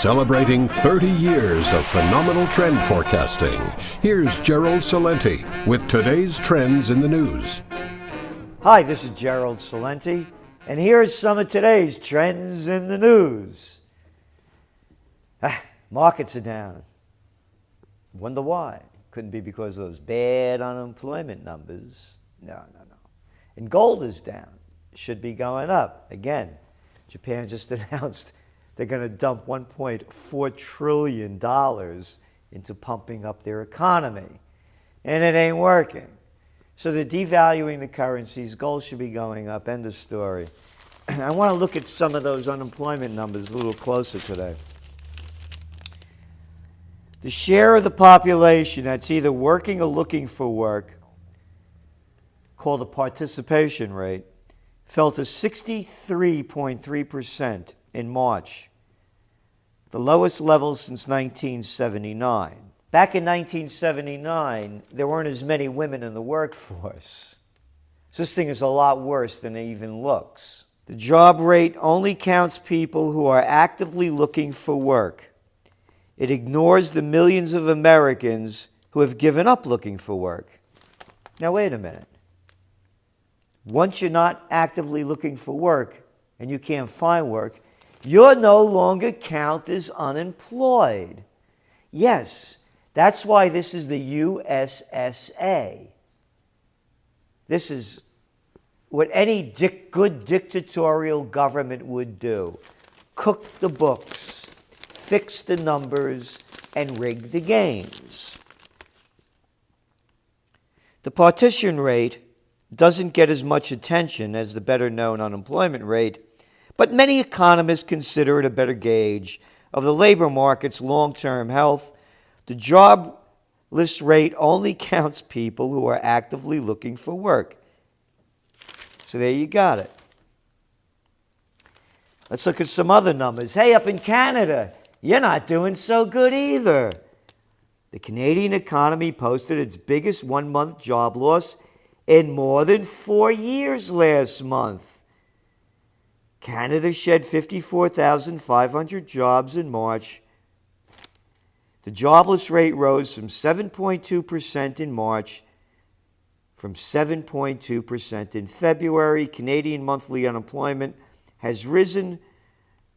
Celebrating 30 years of phenomenal trend forecasting, here's Gerald Celente with today's trends in the news. Hi, this is Gerald Celente, and here's some of today's trends in the news. Markets are down. Wonder why? Couldn't be because of those bad unemployment numbers. No. And gold is down. Should be going up. Again, Japan just announced they're going to dump $1.4 trillion into pumping up their economy. And it ain't working. So they're devaluing the currencies. Gold should be going up. End of story. I want to look at some of those unemployment numbers a little closer today. The share of the population that's either working or looking for work, called the participation rate, fell to 63.3% in March, the lowest level since 1979. Back in 1979, there weren't as many women in the workforce. So this thing is a lot worse than it even looks. The job rate only counts people who are actively looking for work. It ignores the millions of Americans who have given up looking for work. Now, wait a minute. Once you're not actively looking for work and you can't find work, you're no longer counted as unemployed. Yes, that's why this is the USSA. This is what any good dictatorial government would do. Cook the books, fix the numbers, and rig the games. The partition rate doesn't get as much attention as the better-known unemployment rate, but many economists consider it a better gauge of the labor market's long-term health. The jobless rate only counts people who are actively looking for work. So there you got it. Let's look at some other numbers. Hey, up in Canada, you're not doing so good either. The Canadian economy posted its biggest one-month job loss in more than 4 years last month. Canada shed 54,500 jobs in March. The jobless rate rose from 7.2% in March, from 7.2% in February. Canadian monthly unemployment has risen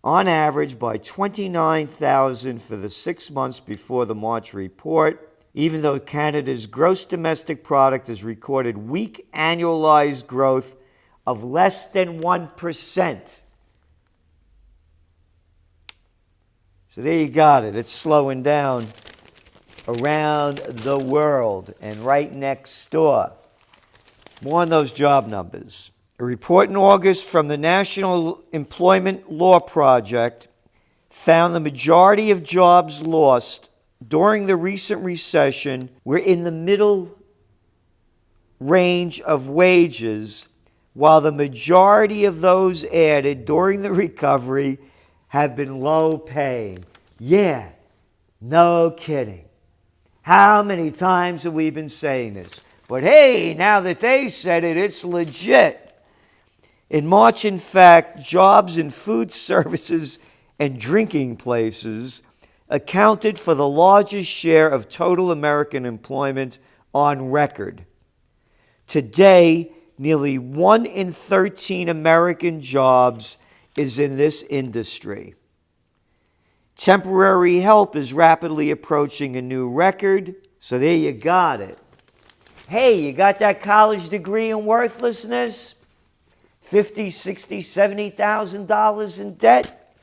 on average by 29,000 for the 6 months before the March report, even though Canada's gross domestic product has recorded weak annualized growth of less than 1%. So there you got it. It's slowing down around the world and right next door. More on those job numbers. A report in August from the National Employment Law Project found the majority of jobs lost during the recent recession were in the middle range of wages, while the majority of those added during the recovery have been low paying. Yeah, no kidding. How many times have we been saying this? But hey, now that they said it, it's legit. In March, in fact, jobs in food services and drinking places accounted for the largest share of total American employment on record. Today, nearly 1 in 13 American jobs is in this industry. Temporary help is rapidly approaching a new record, so there you got it. Hey, you got that college degree in worthlessness? $50,000, $60,000, $70,000 in debt?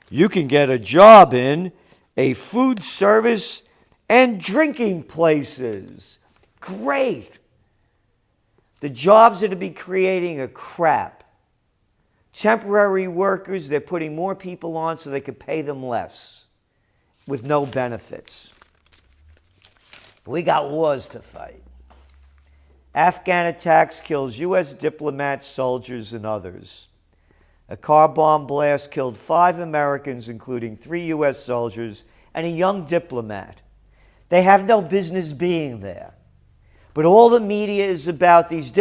You can get a job in a food service and drinking places. Great. The jobs that are be creating are crap. Temporary workers, they're putting more people on so they could pay them less with no benefits. We got wars to fight. Afghan attacks kills U.S. diplomats, soldiers, and others. A car bomb blast killed 5 Americans, including 3 U.S. soldiers and a young diplomat. They have no business being there. But all the media is about this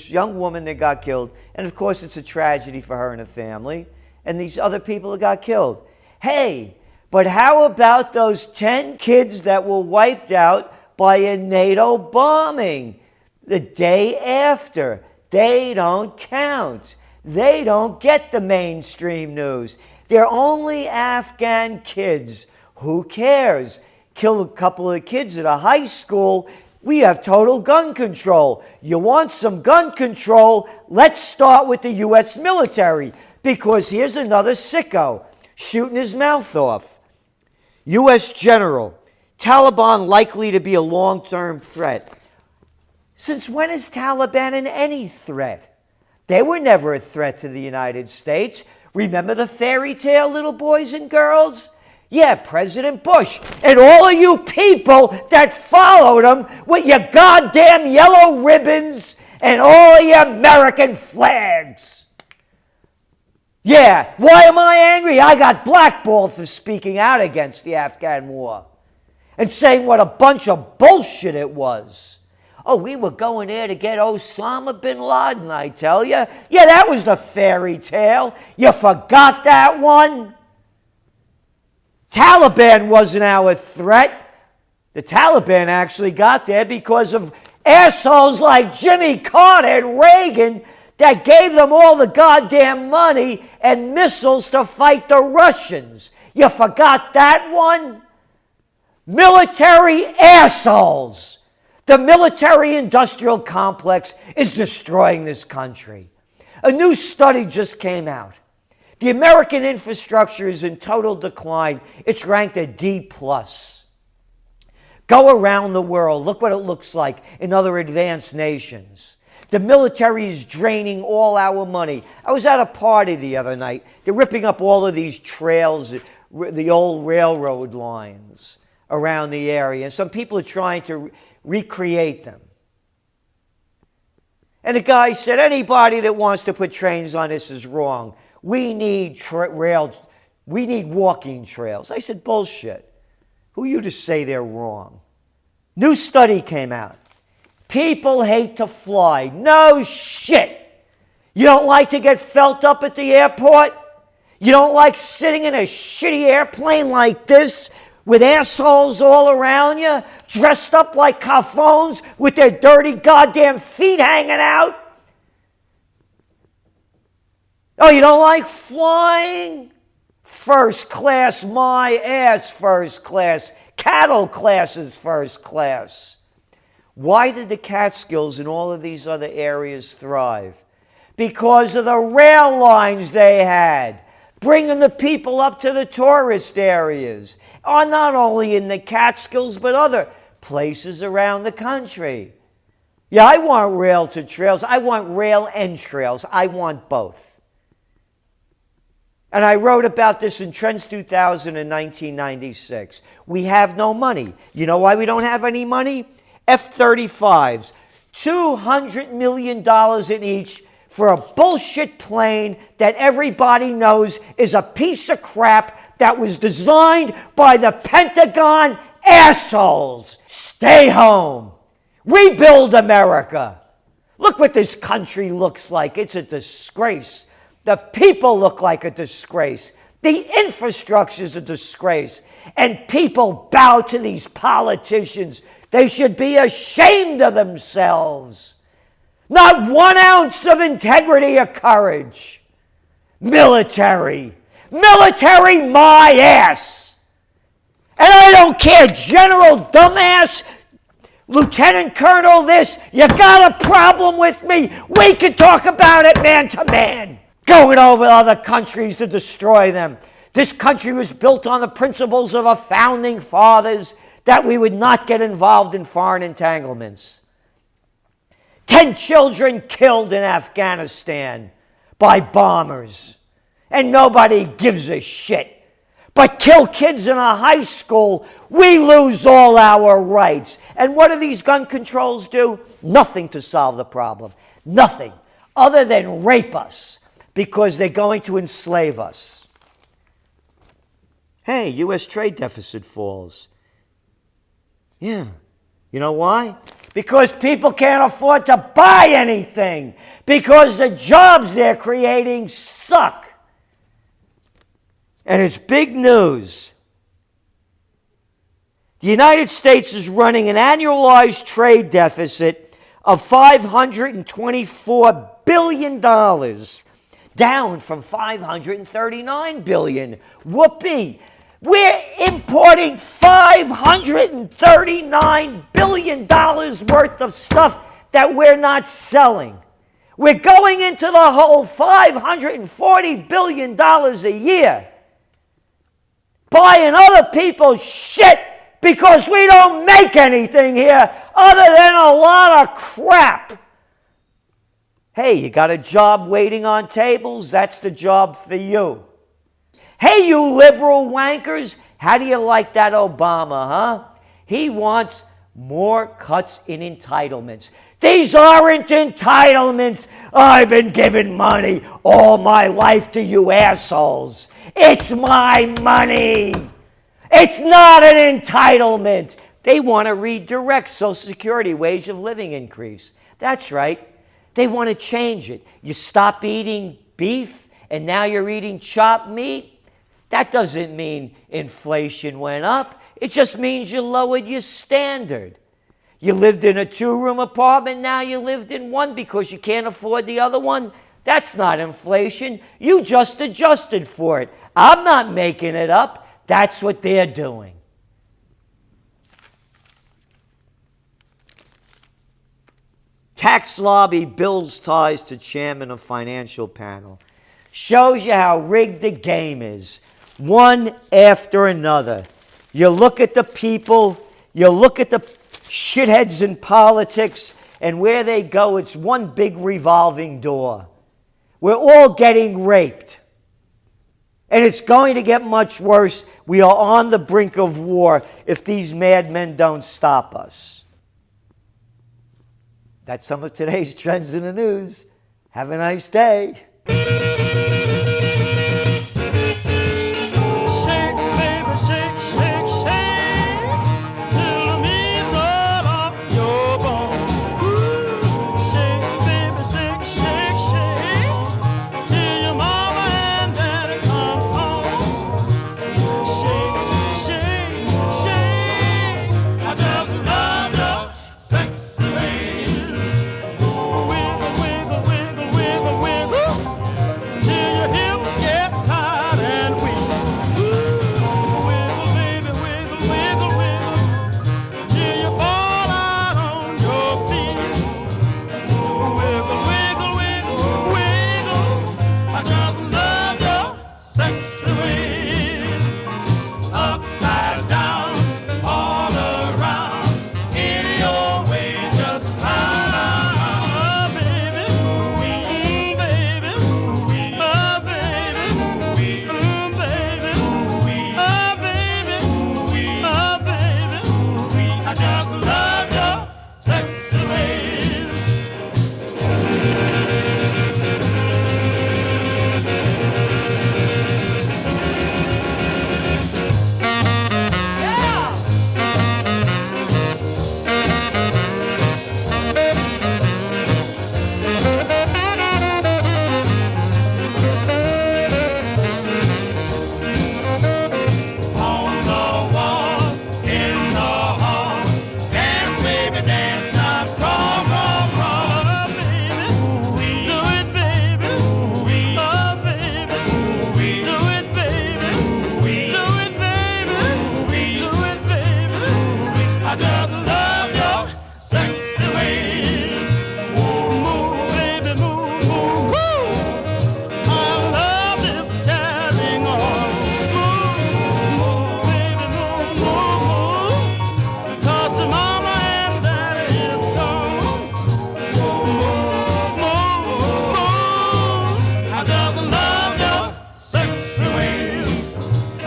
young woman that got killed, and of course it's a tragedy for her and her family, and these other people that got killed. Hey, But how about those 10 kids that were wiped out by a NATO bombing the day after? They don't count. They don't get the mainstream news. They're only Afghan kids. Who cares? Kill a couple of kids at a high school. We have total gun control. You want some gun control? Let's start with the U.S. military, because here's another sicko shooting his mouth off. U.S. General, Taliban likely to be a long-term threat. Since when is Taliban any threat? They were never a threat to the United States. Remember the fairy tale, little boys and girls? Yeah, President Bush and all of you people that followed him with your goddamn yellow ribbons and all your American flags. Yeah, why am I angry? I got blackballed for speaking out against the Afghan war and saying what a bunch of bullshit it was. Oh, we were going there to get Osama bin Laden, I tell you. Yeah, that was the fairy tale. You forgot that one? Taliban wasn't our threat. The Taliban actually got there because of assholes like Jimmy Carter and Reagan that gave them all the goddamn money and missiles to fight the Russians. You forgot that one? Military assholes. The military-industrial complex is destroying this country. A new study just came out. The American infrastructure is in total decline. It's ranked a D+. Go around the world. Look what it looks like in other advanced nations. The military is draining all our money. I was at a party the other night. They're ripping up all of these trails, the old railroad lines around the area. And some people are trying to recreate them. And the guy said, anybody that wants to put trains on this is wrong. We need we need walking trails. I said, bullshit. Who are you to say they're wrong? New study came out. People hate to fly. No shit. You don't like to get felt up at the airport? You don't like sitting in a shitty airplane like this with assholes all around you, dressed up like caffones with their dirty goddamn feet hanging out? Oh, you don't like flying? First class, my ass, first class. Cattle class is first class. Why did the Catskills and all of these other areas thrive? Because of the rail lines they had, bringing the people up to the tourist areas, or not only in the Catskills, but other places around the country. Yeah, I want rail to trails. I want rail and trails. I want both. And I wrote about this in Trends 2000 in 1996. We have no money. You know why we don't have any money? F-35s, $200 million in each for a bullshit plane that everybody knows is a piece of crap that was designed by the Pentagon assholes. Stay home. Rebuild America. Look what this country looks like. It's a disgrace. The people look like a disgrace. The infrastructure is a disgrace. And people bow to these politicians. They should be ashamed of themselves. Not 1 ounce of integrity or courage. Military. Military my ass. And I don't care, General Dumbass, Lieutenant Colonel this, you got a problem with me? We can talk about it man to man. Going over other countries to destroy them. This country was built on the principles of our founding fathers that we would not get involved in foreign entanglements. 10 children killed in Afghanistan by bombers. And nobody gives a shit. But kill kids in a high school, we lose all our rights. And what do these gun controls do? Nothing to solve the problem. Nothing. Other than rape us. Because they're going to enslave us. Hey, U.S. trade deficit falls. Yeah. You know why? Because people can't afford to buy anything. Because the jobs they're creating suck. And it's big news. The United States is running an annualized trade deficit of $524 billion, down from $539 billion. Whoopee! We're importing $539 billion worth of stuff that we're not selling. We're going into the hole $540 billion a year, buying other people's shit because we don't make anything here other than a lot of crap. Hey, you got a job waiting on tables? That's the job for you. Hey, you liberal wankers, how do you like that Obama, huh? He wants more cuts in entitlements. These aren't entitlements. I've been giving money all my life to you assholes. It's my money. It's not an entitlement. They want to redirect Social Security wage of living increase. That's right. They want to change it. You stop eating beef and now you're eating chopped meat. That doesn't mean inflation went up. It just means you lowered your standard. You lived in a two-room apartment, now you lived in one because you can't afford the other one. That's not inflation. You just adjusted for it. I'm not making it up. That's what they're doing. Tax lobby builds ties to chairman of financial panel. Shows you how rigged the game is. One after another. You look at the people, you look at the shitheads in politics, and where they go, it's one big revolving door. We're all getting raped. And it's going to get much worse. We are on the brink of war if these madmen don't stop us. That's some of today's trends in the news. Have a nice day.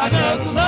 I just